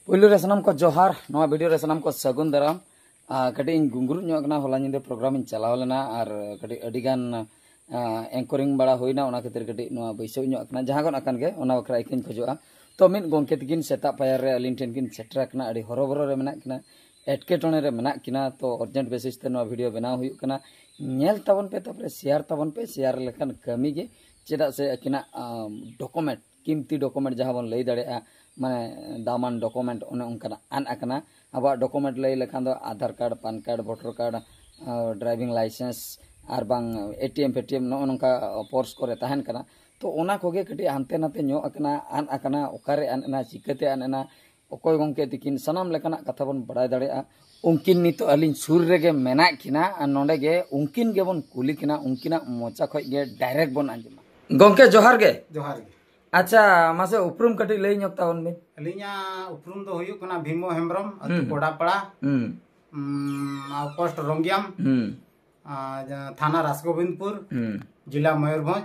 पुलु रे सनम को जोहार नवा वीडियो रे सनम को सगुन दाराम कटी गुंगुरु ᱧᱚᱜ ᱦᱚᱞᱟ ᱧᱤᱫᱟᱹ ᱯᱨᱳᱜᱨᱟᱢ ᱤᱧ ᱪᱟᱞᱟᱣ ᱞᱮᱱᱟ ᱟᱨ ᱠᱟᱹᱴᱤ ᱟᱹᱰᱤ ᱜᱟᱱ एंकरिंग बड़ा होइना ओना खातिर कटी नवा बैसौ ᱧᱚᱜ ᱠᱟᱱᱟ ᱡᱟᱦᱟᱸ ᱜᱚᱱ ᱟᱠᱟᱱ गे ओना बखरा इकिन खोजोआ तो मिन गोंके तकिन सेता पायर रे अलिन टेन किन सेटरा कना अडी हरोबरो रे मेना किना एटकेटोने रे मेना किना तो अर्जेंट बेसिस ते नवा वीडियो बनाव हुयु कना नेल ताबन पे तापरे शेयर लेखन कमी गे चेदा से किना डॉक्यूमेंट कीमती डॉक्यूमेंट जहां बन लई दाड़े माने दामान डॉक्यूमेंट ओने उनकना आन अकना अब डॉक्यूमेंट लई लेखान दो Aadhaar card PAN card voter card driving licence और बांग एटीएम पेटीएम नो नोंका पोर्स करे तहन कना तो ओना कोगे कटी हानते नाते ᱧᱚ अकना आन अकना ओकारे आनना चिकते आनना ओकोय गोंके तिकिन सनाम लेकना कथा बन बड़ाय दाड़ेआ उनकिन नितो अलिन सुर रेगे मेना किना नोंडे गे उनकिन गे बन कुली किना उनकिना मोचा खय गे डायरेक्ट बन आंजमा गोंके जोहार गे अच्छा मासे उपरुम कटी लई ᱧᱚᱜ तावन बे अलिया उपरुम दो हुयु कना भीमो हेम्ब्रम अतु कोडापड़ा पोस्ट रोंगियाम थाना रासगोविंदपुर जिला मयूरभंज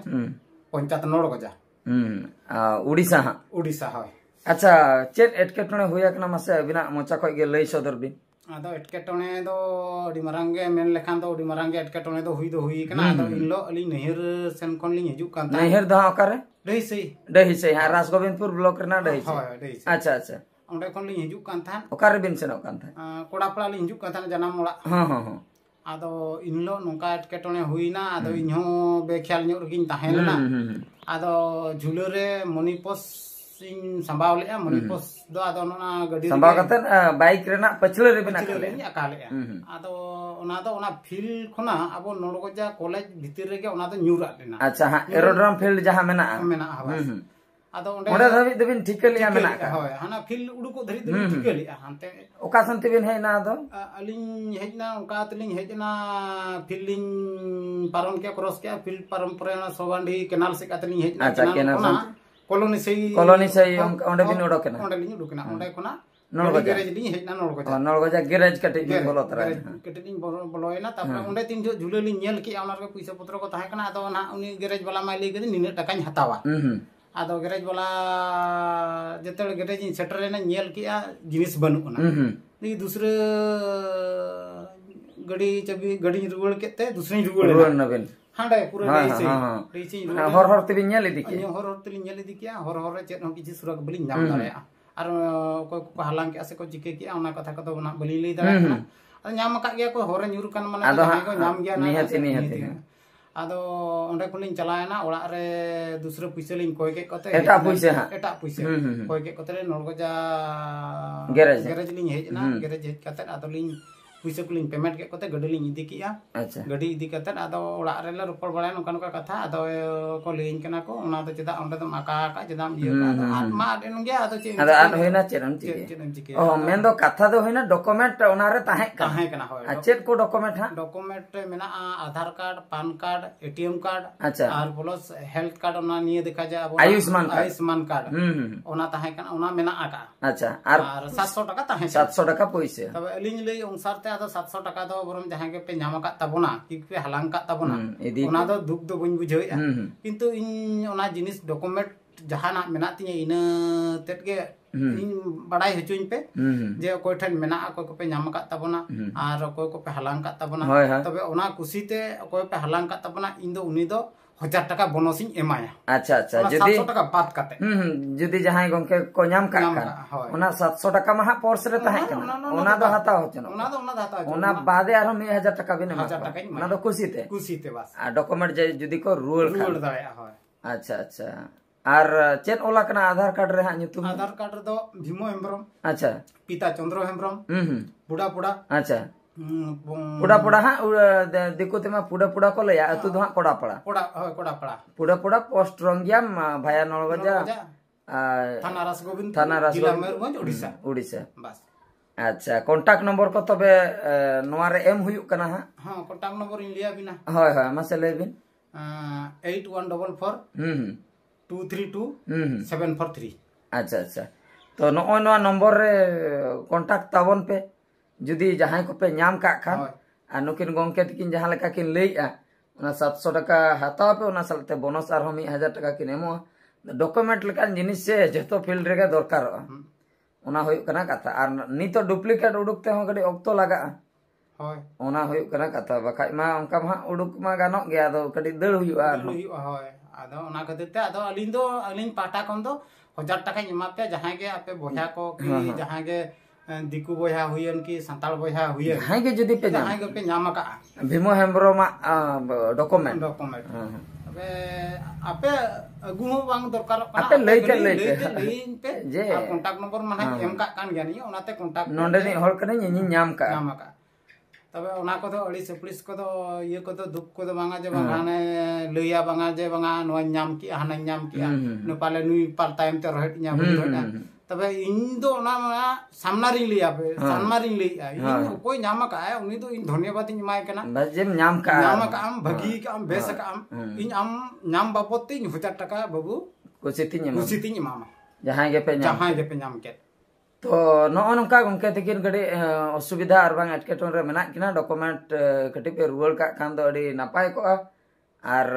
पंचायत नोड़गजा उड़ीसा उड़ीसा है अच्छा चेत एटकेटणे हुया कना मासे अबिना मोचा खय गे लई सदर बिन आदो एटकेटणे दो अडी मारांगे मेन लेखान दो अडी मारांगे एटकेटणे दो हुई कना आदो इनलो अली नहर सेन कोन लिं हिजु कान नहर दा ओकारे दही से हां रासगोविंदपुर ब्लॉक रेना दही से अच्छा अच्छा ओंडे कोन लिं हिजु कान था ओकारे बिन सेनो कान था कोडापड़ा लिं हिजु कान था जनाम ओड़ा हां हां हां आदो इनलो नोंका एटकेटणे हुईना आदो इन्हो बेख्याल ᱧᱚᱜ रगिन ताहेना आदो झुलो रे मणिपोस सिंह संभाव ले मणिपोस दो आदो ना गडी संभाव कतन बाइक रेना पछले रे बिना काले अकाले आदो ओना दो ओना फील खना अब नोड़गजा कॉलेज भीतर रे गे ओना दो न्यूरा लेना अच्छा हां एरोड्रम फील्ड जहां मेना हवा आदो ओंडे धाबि दबिन ठिकलिया मेना का होय हाना फील उडुको धरि दबिन ठिकलिया हानते ओका संति बिन हेना दो अलिन हेजना ओका तलिन हेजना फीलिंग पारम के क्रॉस के फील्ड पारम परेना सोबांडी केनाल से कातलिन हेजना केनाल कॉलोनी से ओंडे बिन उडोकना ओंडे लिन उडोकना ओंडे कोना नोड़गजा गैरेज लिन हेजना नोड़गजा गैरेज कटे बोलो तरा कटे लिन बोलोयना तापर ओंडे तीन जो झुले लिन नेल के ओना रे पैसा पत्र को ताहे कना आदो ना उनी गैरेज वाला माइ ले गदि निने टकाኝ हतावा आदो गैरेज वाला जते गैरेज इन सेटर लेना नेल किया जिनिस बनुना नी दूसरे गड़ी चबी गड़ी रुगड़ केते दूसरे रुगड़ ना बेन हांडे पूरा रेसी हर तेबी नेल इदी के हर तेबी नेल इदी के हर चेत हो किछि सुरग बलि नाम दारेया आर कोय को हालांग के से को चिके के ओना कथा कतो बना बलि लई दारे ना नाम का गया को हर न्यूर कान माने को नाम गया ना निहति आदो ओंडे कोलिन चलायना ओड़ा रे दूसरे पैसे लिन कोय के कते एटा पैसे कोय के कते नोड़गजा गैरेज लिन हेजना गैरेज हेज कते आदो लिन पैसे कोलिन पेमेंट के कते गडी लिन इदी किया अच्छा गडी इदी कते आदो ओड़ा रे ले रोपड़ बळा नोका नोका कथा आदो को लिन कना को ओना दो चेदा ओंडे तो माका का चेदा इयो आदो आत मा देन गया आदो चे आदो आत होइना चेरम चिके ओ मेन दो कथा दो होइना डॉक्यूमेंट ओना रे ताहे कना होय चेत को डॉक्यूमेंट हा डॉक्यूमेंट मेना Aadhaar card PAN card ATM card अच्छा और प्लस हेल्थ कार्ड ओना निये देखा जाय अब आयुष्मान कार्ड ओना ताहे कना ओना मेना आका अच्छा और 700 टाका ताहे 700 टाका पैसे तब अलिन लई अनुसार ते आदो 700 टाका दो बरम जहां के पे नाम का तबना कि पे हलांग का तबना ओना दो दुख दो बन बुझोया किंतु इन ओना जिनिस डॉक्यूमेंट जहाना मेना तिया इन तेत के इन बड़ाई हचुइन पे जे कोई ठन मेना कोई को पे नाम का तबना और कोई को पे हलांग का तबना तबे ओना कुसीते कोई पे हलांग का तबना इन दो उनी दो 1000 टाका बोनसिंग एमाया अच्छा अच्छा जदी 700 टाका बात काटे जदी जहां गोंके को नाम का ओना 700 टाका मा पोर्स रे ताहे कना ओना दो हता होचन ओना दो हता ओना बादे आरो 1000 टाका बिन 1000 टाका ओना दो कुसीते बस आ डॉक्यूमेंट जे जदी को रूल दाया होय अच्छा अच्छा और चेत ओला कना आधार कार्ड रे हा ᱧᱩᱛᱩᱢ आधार कार्ड दो भीमो हेम्ब्रम अच्छा पिता चंद्र हेम्ब्रम पुड़ा अच्छा पुड़ा हा देखो तेमा पुड़ा को लया अतु दो हा कोडापड़ा पोस्ट रोंगियाम भाया नोड़गजा थाना रासगोविंदपुर जिला मयूरभंज उड़ीसा बस अच्छा कांटेक्ट नंबर को तबे नोवा रे एम हुयु कना हा हां कांटेक्ट नंबर इन लिया बिना होय होय मासे लेबिन 8144 232 743 अच्छा अच्छा तो नो नो नंबर रे कांटेक्ट ताबन पे जुदी जहां को पे नाम का खान आ नुकिन गोंके तकिन जहां लेका किन लेया ओना 700 टाका हताव पे ओना सालते बोनस आर हम 1000 टाका किन एमो डॉक्यूमेंट लेका जिनिस से जतो फील्ड रे दरकार ओना होयुक कना कथा आर नितो डुप्लीकेट उडुक ते हो कडी ऑक्तो लगा होय ओना होयुक कना कथा बखाय मा उनका मा उडुक मा गानोक गया दो कडी दड़ हुयुआ होय आदो ओना खातिर ते आदो अलिन पाटा कोन दो 1000 टाका एमा पे जहां के आपे बोया को कि जहां के दिकु बोया हुयन की संताल बोया हुयन जहां के जदी पे जहां के पे नाम का भीमो हेम्ब्रो मा डॉक्यूमेंट अबे आपे अगु हो बांग दरकार आपे लई के पे जे कांटेक्ट नंबर माने एम का कान गया नी ओनाते कांटेक्ट नोंडे नि हol कने नि नाम का तबे ओना को तो अड़ी सप्लिस को तो ये को तो दुख को तो बांगा जे बांगाने लइया बांगा जे बांगा नो नाम की हाना नाम की न पाले नुई पाल टाइम ते रहट न्या बुझोना तबे इन दो ना सामना रिंग लिया पे सामना रिंग लिया इन कोई नाम का है उनी तो इन धन्यवाद इन माय कना बस जे नाम का आम भगी का आम बेस का आम इन आम नाम बाबत ती 1000 टाका बाबू कुसिती मामा जहां के पे नाम के तो नो नोका गंके तकिन गडी असुविधा आर बांग एटकेटोन रे मेना किना डॉक्यूमेंट कटी पे रुवल का खान दो अडी नापाय को आर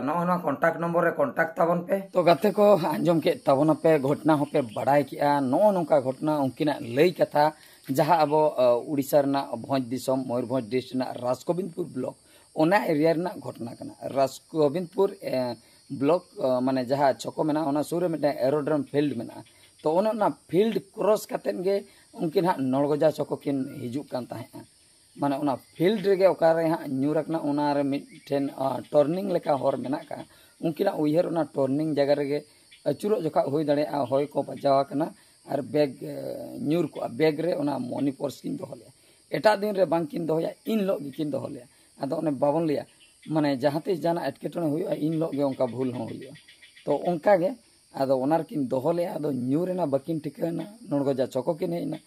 नो कांटेक्ट नंबर रे कांटेक्ट ताबन पे तो गाते को आंजम के ताबन पे घटना हो पे बड़ाई किया नो नोका घटना उनकिना लई कथा जहां अब उड़ीसा रना भोज दिसम मयूरभंज डिस्ट्रिक्ट ना राजगोविंदपुर ब्लॉक ओना एरिया रना घटना कना राजगोविंदपुर ब्लॉक माने जहां चको मेना ओना सुर में एरोड्रम फील्ड मेना तो ओना फील्ड क्रॉस कतेन गे उनकिन हा नलगोजा चको किन हिजुक कान ताहे माने ओना फील्ड रे ओकारे हा न्यूरकना ओना रे मिठेन टर्निंग लेका हर मेना का उनकिना उयहर ओना टर्निंग जगह रे अचुरो जका होय दाड़े आ होय को बजावा कना आर बैग न्यूर को बैग रे ओना मनी पर्स किन दोहले एटा दिन रे बांग किन दोहया इन लो किन दोहले आदो ओने बाबन लिया माने जहाते जाना एटकेटोने हुआ इन लो गे उनका भूल हो हुआ तो उनका गे आदो ओनार किन दोहले आदो न्यूरेना बकिन टिकाना नोड़गोजा चको किन हेना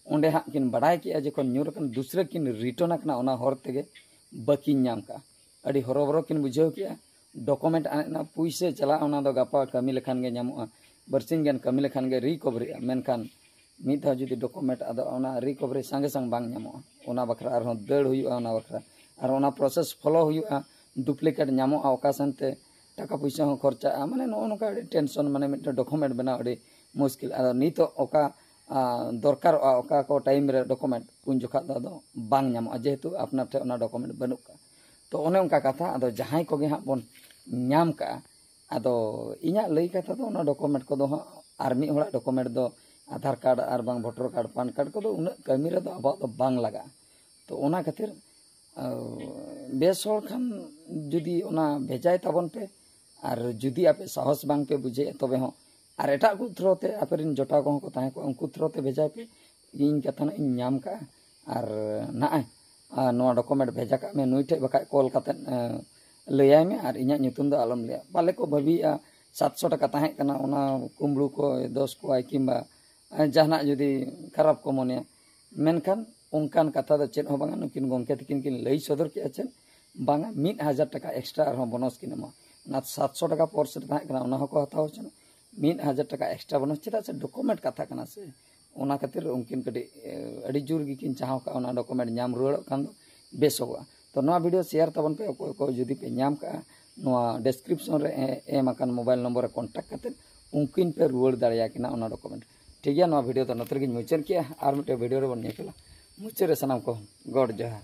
ओंडे हा किन बड़ाय किया जेको न्यूर कन दूसरे किन रिटर्न कना ओना हर तेगे बकिन नाम का अडी हरोबरो किन बुझाव किया डॉक्यूमेंट आना पुइसे चला ओना दो गपा कमी लेखान गे नामो बरसिन गन कमी लेखान गे रिकवरी मेनखान मिद हा जुदी डॉक्यूमेंट आदो ओना रिकवरी संगे संग बांग नामो ओना बखरा आर दड़ हुआ ओना बखरा और ओना प्रोसेस फॉलो हुआ डुप्लीकेट नामो ओकासन ते टाका पैसा हो खर्चा माने नो नोका टेंशन माने मिट डॉक्यूमेंट बना अड़ी मुश्किल आदो नितो ओका दरकार ओका को टाइम रे डॉक्यूमेंट उन जोखा दो बांग नामो जेहेतु अपना ठे ओना डॉक्यूमेंट बनुक का तो ओने उनका कथा आदो जहां को गे हा बोन नाम का आदो इना लई कथा दो ओना डॉक्यूमेंट को दो आर मी होड़ा डॉक्यूमेंट दो आधार कार्ड आर बांग वोटर कार्ड पैन कार्ड को दो उन कमी रे दो अब दो बांग लगा तो ओना खातिर बेस होड़ खान जुदी ओना भेजाय ताबन पे और जुदी आपे साहस बांग पे बुझे तबे हो और एटा को थ्रोते आपेरिन जोटा को ताहे को उनको थ्रोते भेजाय पे इन कथा ना इन नाम का और ना नो डॉक्यूमेंट भेजा का में नुई ठे बका कॉल कते लैय में और इना nyutum दो आलम ले पाले को भभी 700 टाका ताहे कना ओना कुमड़ू को 10 को आई किंबा जहाना जुदी खराब को मने मेनखान उनकान कथा दो चेद हो बांगा नुकिन गोंके तकिन किन लई सदर के अचेन बांगा 1000 टाका एक्स्ट्रा और बोनस किन मा ना 700 टाका पर्स रे ताहे कना ओना हको हताव चन 1000 टाका एक्स्ट्रा बोनस चेदा से डॉक्यूमेंट कथा कना से ओना खातिर उनकिन कटी अड़ी जोर गी किन चाहव का ओना डॉक्यूमेंट नाम रुवाड़ खान दो बेसोगा तो नवा वीडियो शेयर तबन पे को जुदी पे नाम का नवा डिस्क्रिप्शन रे एम अकान मोबाइल नंबर रे कांटेक्ट करते उनकिन पे रुवाड़ दाड़िया किना ओना डॉक्यूमेंट ठीक गया नवा वीडियो तो नतर गिन मुचन किया और मिटे वीडियो रे बन नेकला मुचरे सनाम को गॉड जहा।